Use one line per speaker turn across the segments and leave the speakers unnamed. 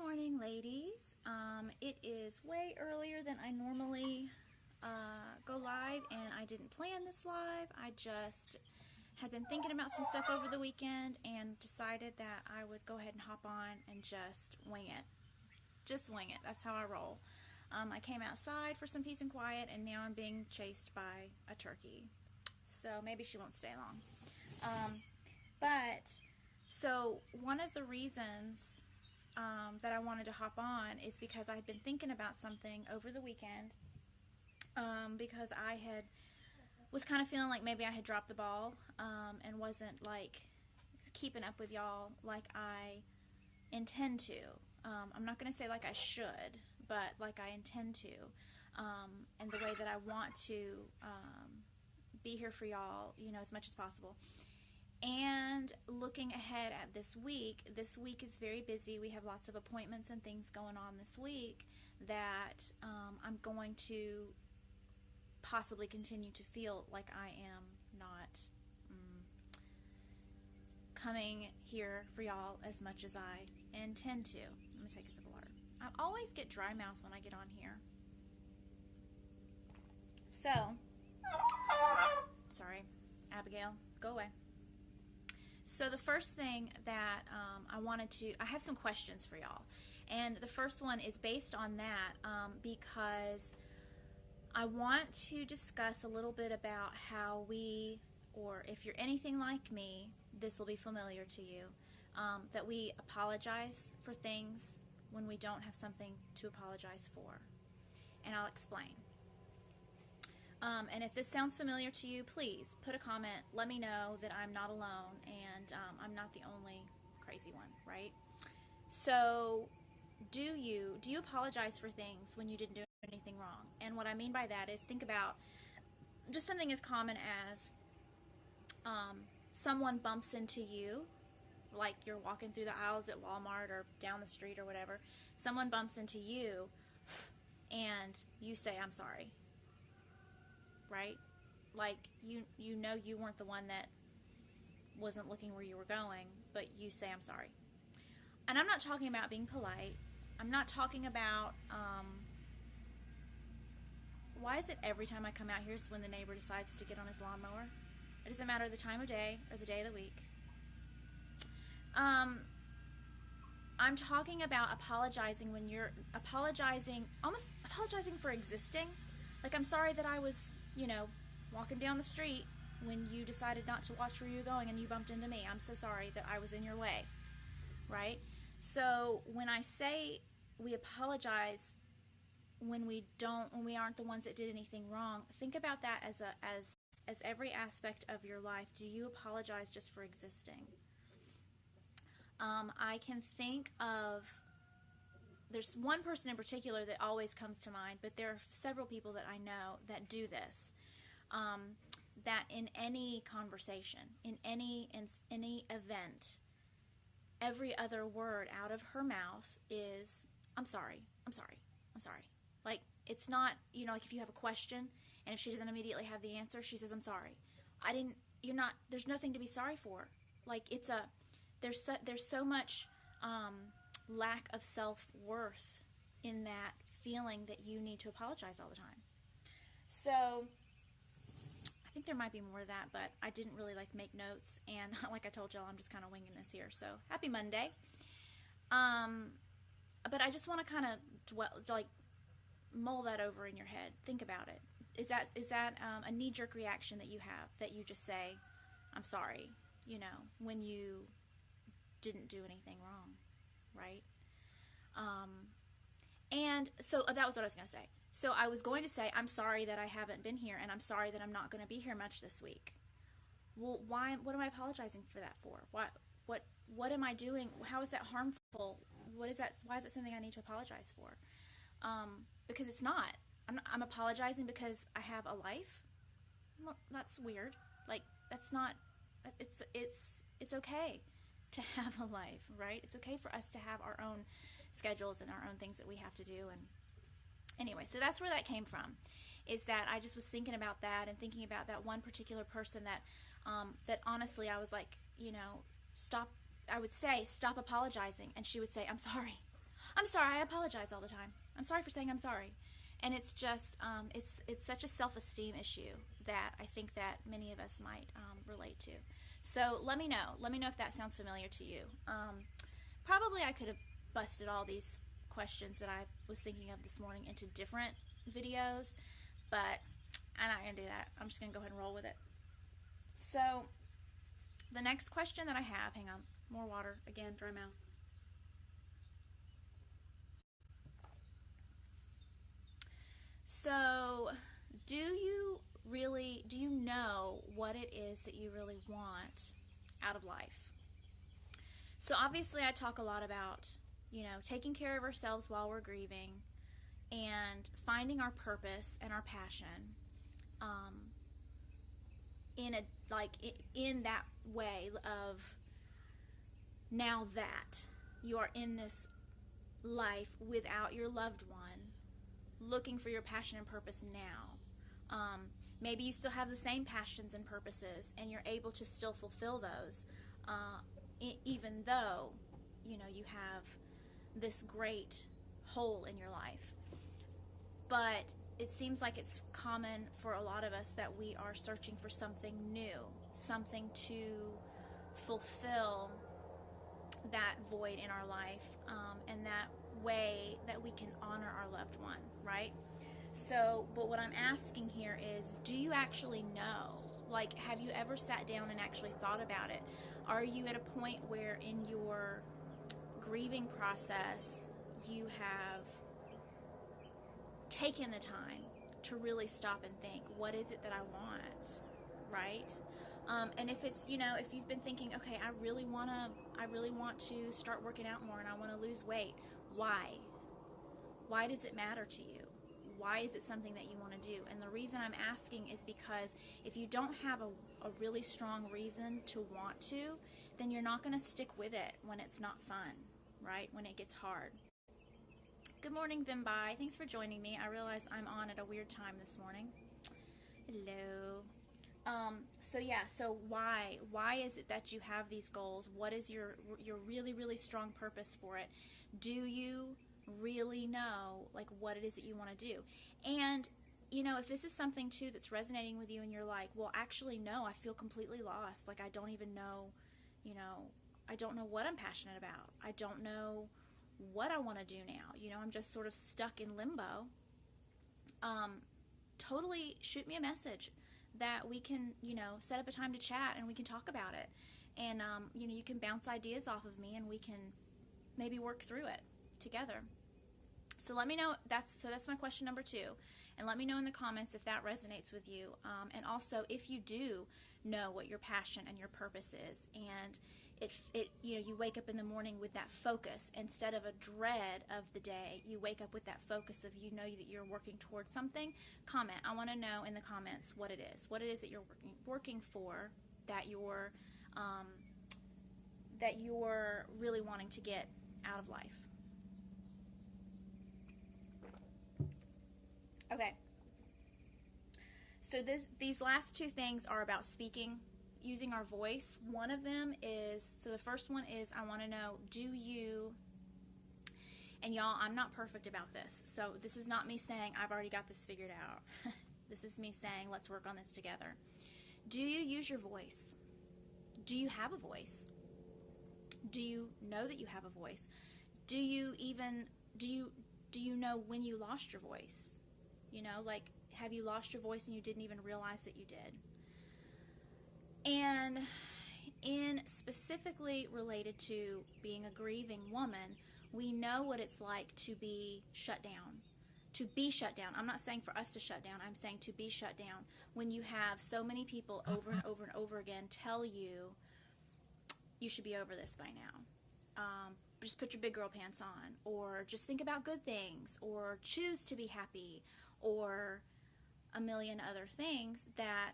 morning, ladies. It is way earlier than I normally go live, and I didn't plan this live. I just had been thinking about some stuff over the weekend and decided that I would go ahead and hop on and just wing it. Just wing it. That's how I roll. I came outside for some peace and quiet, and now I'm being chased by a turkey. So maybe she won't stay long. So one of the reasons that I wanted to hop on is because I had been thinking about something over the weekend, because I was kind of feeling like maybe I had dropped the ball and wasn't like keeping up with y'all like I intend to. I'm not going to say like I should, but like I intend to, and the way that I want to be here for y'all, as much as possible. And looking ahead at this week is very busy. We have lots of appointments and things going on this week that I'm going to possibly continue to feel like I am not coming here for y'all as much as I intend to. Let me take a sip of water. I always get dry mouth when I get on here. So, sorry, Abigail, go away. So the first thing that I have some questions for y'all. And the first one is based on that because I want to discuss a little bit about how or if you're anything like me, this will be familiar to you, that we apologize for things when we don't have something to apologize for. And I'll explain. And if this sounds familiar to you, please put a comment. Let me know that I'm not alone and I'm not the only crazy one, right? So, do you apologize for things when you didn't do anything wrong? And what I mean by that is, think about just something as common as someone bumps into you, like you're walking through the aisles at Walmart or down the street or whatever. Someone bumps into you and you say, "I'm sorry." Right? Like, you weren't the one that wasn't looking where you were going, but you say, "I'm sorry." And I'm not talking about being polite. I'm not talking about, why is it every time I come out here is when the neighbor decides to get on his lawnmower? It doesn't matter the time of day or the day of the week. I'm talking about apologizing when you're almost apologizing for existing. Like, I'm sorry that I was walking down the street when you decided not to watch where you're going and you bumped into me. I'm so sorry that I was in your way, right? So when I say we apologize when we aren't the ones that did anything wrong, think about that as every aspect of your life. Do you apologize just for existing? I can think of, there's one person in particular that always comes to mind, but there are several people that I know that do this. That in any conversation, in any event, every other word out of her mouth is, "I'm sorry, I'm sorry, I'm sorry." Like, it's not, like if you have a question, and if she doesn't immediately have the answer, she says, "I'm sorry. There's nothing to be sorry for." Like, there's so much lack of self-worth in that feeling that you need to apologize all the time. So I think there might be more to that, but I didn't really make notes, and like I told y'all, I'm just kind of winging this here. So happy Monday. But I just want to kind of mull that over in your head. Think about it. Is that a knee-jerk reaction that you have, that you just say, "I'm sorry," when you didn't do anything wrong, right? And so that was what I was going to say. So I was going to say, "I'm sorry that I haven't been here, and I'm sorry that I'm not going to be here much this week." Well, why? What am I apologizing for that for? What am I doing? How is that harmful? What is that? Why is it something I need to apologize for? Because it's not. I'm apologizing because I have a life. Well, that's weird. Like, that's not. It's okay to have a life, right? It's okay for us to have our own schedules and our own things that we have to do. And anyway, so that's where that came from, is that I just was thinking about that and thinking about that one particular person that honestly I was like, stop. I would say, "Stop apologizing," and she would say, "I'm sorry." I'm sorry, I apologize all the time. I'm sorry for saying I'm sorry. And it's just, it's such a self-esteem issue that I think that many of us might relate to. So let me know. Let me know if that sounds familiar to you. Probably I could have busted all these questions that I was thinking of this morning into different videos, but I'm not going to do that. I'm just going to go ahead and roll with it. So the next question that I have, hang on, more water, again, dry mouth. So do you know what it is that you really want out of life? So obviously I talk a lot about, taking care of ourselves while we're grieving and finding our purpose and our passion in that way of, now that you are in this life without your loved one, looking for your passion and purpose now. Maybe you still have the same passions and purposes and you're able to still fulfill those even though you have this great hole in your life. But it seems like it's common for a lot of us that we are searching for something new, something to fulfill that void in our life, and that way that we can honor our loved one, right? So, but what I'm asking here is, do you actually know? Like, have you ever sat down and actually thought about it? Are you at a point where in your grieving process you have taken the time to really stop and think, what is it that I want, right? And if it's, if you've been thinking, okay, I really want to start working out more and I want to lose weight, why? Why does it matter to you? Why is it something that you want to do? And the reason I'm asking is because if you don't have a really strong reason to want to, then you're not going to stick with it when it's not fun, right? When it gets hard. Good morning, Vimbai. Thanks for joining me. I realize I'm on at a weird time this morning. Hello. So why is it that you have these goals? What is your really, really strong purpose for it? Do you really know, like, what it is that you want to do? And, if this is something, too, that's resonating with you and you're like, well, actually, no, I feel completely lost. Like, I don't even know, I don't know what I'm passionate about. I don't know what I want to do now. I'm just sort of stuck in limbo. Totally shoot me a message that we can, set up a time to chat and we can talk about it. And, you can bounce ideas off of me and we can maybe work through it together. So let me know. That's my question number 2. And let me know in the comments if that resonates with you. And also if you do know what your passion and your purpose is, and you wake up in the morning with that focus instead of a dread of the day. You wake up with that focus of that you're working towards something. Comment. I want to know in the comments what it is that you're working for, that you're really wanting to get out of life. Okay. So these last 2 things are about speaking, using our voice. One of them is, so the first one is, I want to know, do you, and y'all, I'm not perfect about this, so this is not me saying I've already got this figured out. This is me saying, let's work on this together. Do you use your voice? Do you have a voice? Do you know that you have a voice? Do you know when you lost your voice? Like, have you lost your voice and you didn't even realize that you did? And in specifically related to being a grieving woman, we know what it's like to be shut down. To be shut down. I'm not saying for us to shut down. I'm saying to be shut down. When you have so many people over and over and over again tell you, you should be over this by now. Just put your big girl pants on. Or just think about good things. Or choose to be happy. Or a million other things that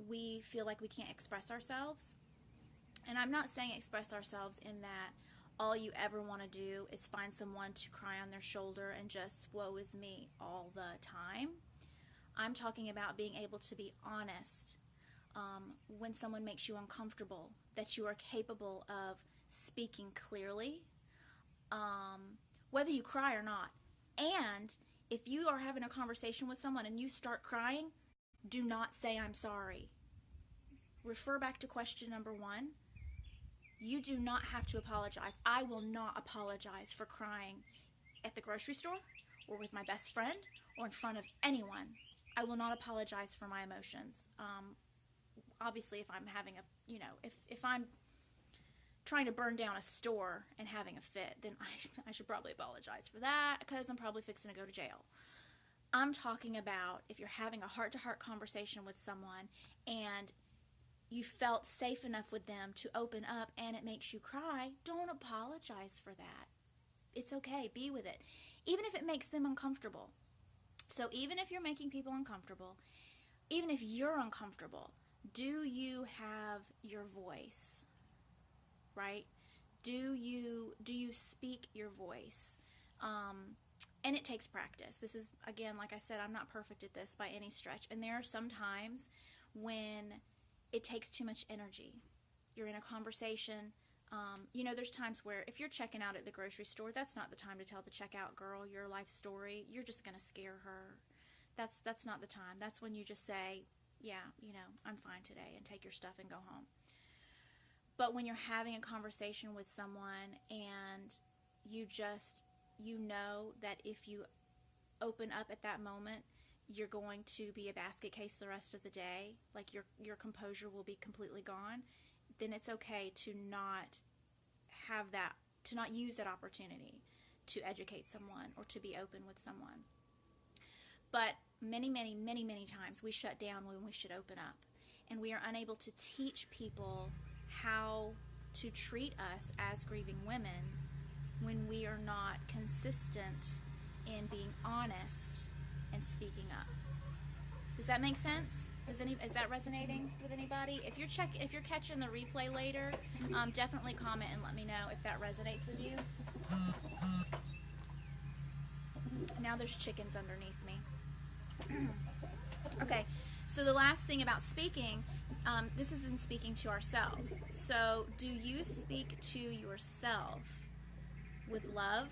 we feel like we can't express ourselves. And I'm not saying express ourselves in that all you ever want to do is find someone to cry on their shoulder and just woe is me all the time. I'm talking about being able to be honest when someone makes you uncomfortable, that you are capable of speaking clearly, whether you cry or not. And if you are having a conversation with someone and you start crying, do not say I'm sorry. Refer back to question number 1. You do not have to apologize. I will not apologize for crying at the grocery store or with my best friend or in front of anyone. I will not apologize for my emotions. Obviously, if I'm having if I'm trying to burn down a store and having a fit, then I should probably apologize for that, because I'm probably fixing to go to jail. I'm talking about if you're having a heart-to-heart conversation with someone and you felt safe enough with them to open up and it makes you cry, don't apologize for that. It's okay. Be with it. Even if it makes them uncomfortable. So even if you're making people uncomfortable, even if you're uncomfortable, do you have your voice? Right? Do you speak your voice? And it takes practice. This is, again, like I said, I'm not perfect at this by any stretch. And there are some times when it takes too much energy. You're in a conversation. There's times where if you're checking out at the grocery store, that's not the time to tell the checkout girl your life story. You're just going to scare her. That's not the time. That's when you just say, yeah, I'm fine today, and take your stuff and go home. But when you're having a conversation with someone and you know that if you open up at that moment, you're going to be a basket case the rest of the day, like your composure will be completely gone, then it's okay to not use that opportunity to educate someone or to be open with someone. But many, many, many, many times we shut down when we should open up, and we are unable to teach people how to treat us as grieving women when we are not consistent in being honest and speaking up. Does that make sense? Is that resonating with anybody? If you're catching the replay later, definitely comment and let me know if that resonates with you. Now there's chickens underneath me. Okay, so the last thing about speaking, this is in speaking to ourselves. So do you speak to yourself with love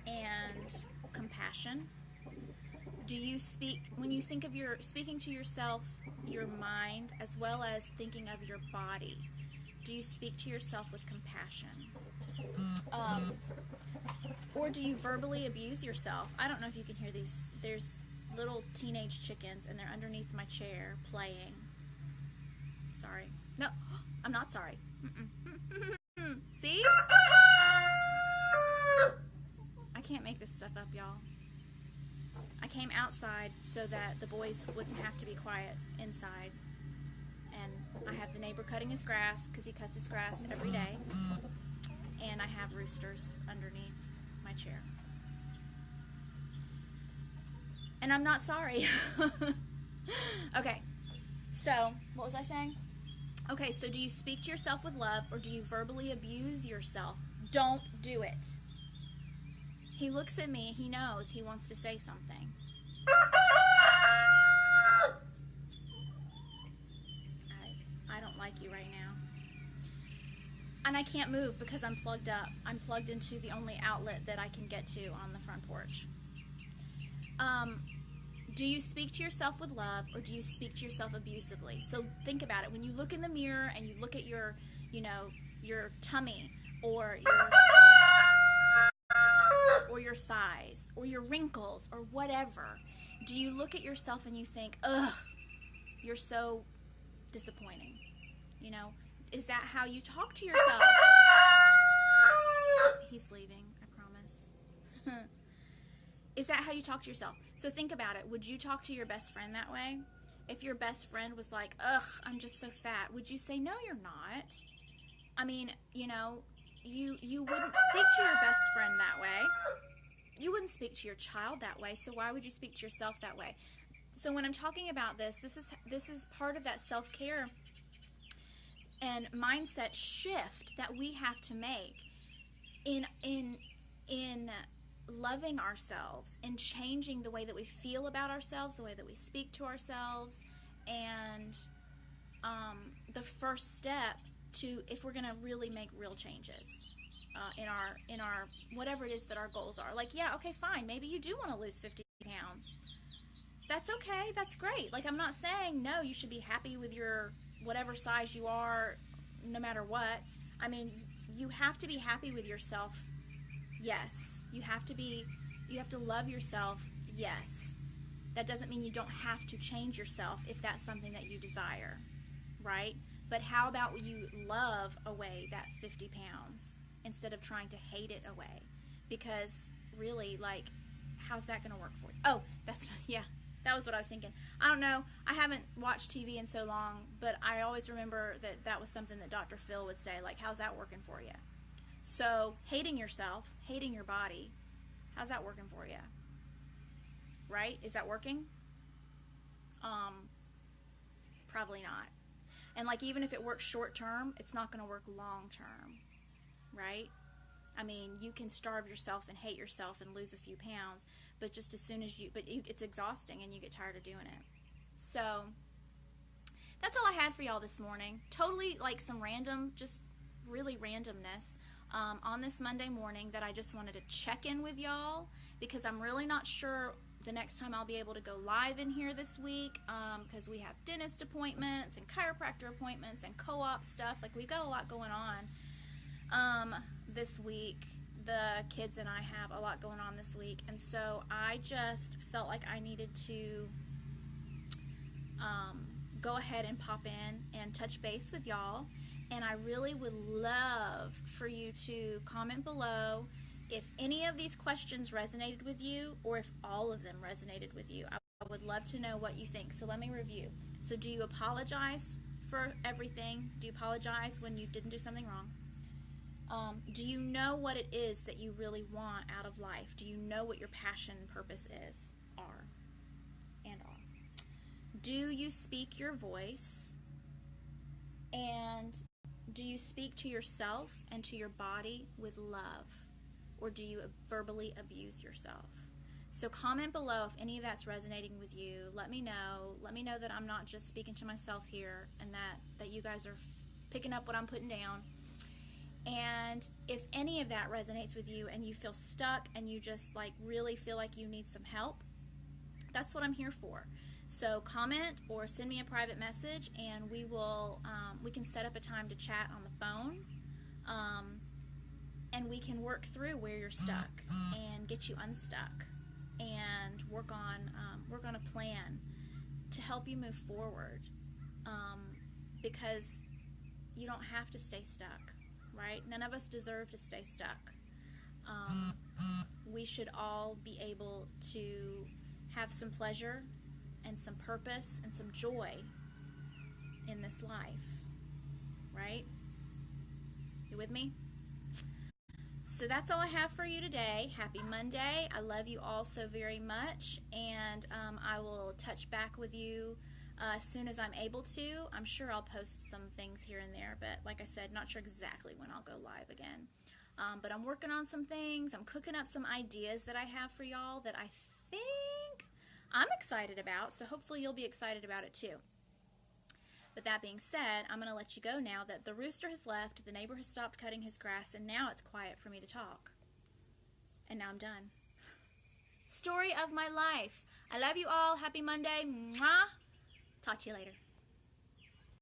and compassion? Do you speak, when you think of speaking to yourself, your mind, as well as thinking of your body, do you speak to yourself with compassion? Or do you verbally abuse yourself? I don't know if you can hear these. There's little teenage chickens, and they're underneath my chair playing. Sorry. No, I'm not sorry. See? I can't make this stuff up, y'all. I came outside so that the boys wouldn't have to be quiet inside. And I have the neighbor cutting his grass, because he cuts his grass every day. And I have roosters underneath my chair. And I'm not sorry. Okay, so what was I saying? Okay, so do you speak to yourself with love, or do you verbally abuse yourself? Don't do it. He looks at me, he knows he wants to say something. I don't like you right now. And I can't move because I'm plugged up. I'm plugged into the only outlet that I can get to on the front porch. Do you speak to yourself with love, or do you speak to yourself abusively? So think about it. When you look in the mirror and you look at your tummy, or your thighs, or your wrinkles, or whatever, do you look at yourself and you think, ugh, you're so disappointing? Is that how you talk to yourself? He's leaving, I promise. Is that how you talk to yourself? So think about it. Would you talk to your best friend that way? If your best friend was like, ugh, I'm just so fat, would you say, no, you're not? I mean, you wouldn't speak to your best friend that way. You wouldn't speak to your child that way, so why would you speak to yourself that way? So when I'm talking about this is part of that self-care and mindset shift that we have to make in loving ourselves and changing the way that we feel about ourselves, the way that we speak to ourselves, and the first step to, if we're going to really make real changes. in our whatever it is that our goals are. Like, yeah, okay, fine. Maybe you do want to lose 50 pounds. That's okay. That's great. Like, I'm not saying no, you should be happy with your whatever size you are no matter what. I mean, you have to be happy with yourself. Yes. You have to love yourself. Yes. That doesn't mean you don't have to change yourself if that's something that you desire, right? But how about you love away that 50 pounds instead of trying to hate it away? Because really, like, how's that going to work for you? Oh, that was what I was thinking. I don't know. I haven't watched TV in so long, but I always remember that was something that Dr. Phil would say, like, how's that working for you? So hating yourself, hating your body, how's that working for you? Right? Is that working? Probably not. And like, even if it works short term, it's not going to work long term, right? I mean, you can starve yourself and hate yourself and lose a few pounds, but just as soon as it's exhausting and you get tired of doing it. So that's all I had for y'all this morning. Totally like some random, just really randomness on this Monday morning that I just wanted to check in with y'all, because I'm really not sure the next time I'll be able to go live in here this week, because we have dentist appointments and chiropractor appointments and co-op stuff. Like, we've got a lot going on this week. The kids and I have a lot going on this week, and so I just felt like I needed to go ahead and pop in and touch base with y'all. And I really would love for you to comment below if any of these questions resonated with you, or if all of them resonated with you. I would love to know what you think. So let me review. So, do you apologize for everything? Do you apologize when you didn't do something wrong? Do you know what it is that you really want out of life? Do you know what your passion and purpose are? Do you speak your voice? And do you speak to yourself and to your body with love? Or do you verbally abuse yourself? So comment below if any of that's resonating with you. Let me know. Let me know that I'm not just speaking to myself here, and that you guys are picking up what I'm putting down. And if any of that resonates with you and you feel stuck and you just like really feel like you need some help, that's what I'm here for. So comment or send me a private message, and we can set up a time to chat on the phone, and we can work through where you're stuck and get you unstuck, and work on a plan to help you move forward, because you don't have to stay stuck, right? None of us deserve to stay stuck. We should all be able to have some pleasure and some purpose and some joy in this life, right? You with me? So that's all I have for you today. Happy Monday. I love you all so very much, and I will touch back with you as soon as I'm able to. I'm sure I'll post some things here and there, but like I said, not sure exactly when I'll go live again. But I'm working on some things. I'm cooking up some ideas that I have for y'all that I think I'm excited about, so hopefully you'll be excited about it too. But that being said, I'm going to let you go now that the rooster has left, the neighbor has stopped cutting his grass, and now it's quiet for me to talk. And now I'm done. Story of my life. I love you all. Happy Monday. Mwah. Talk to you later.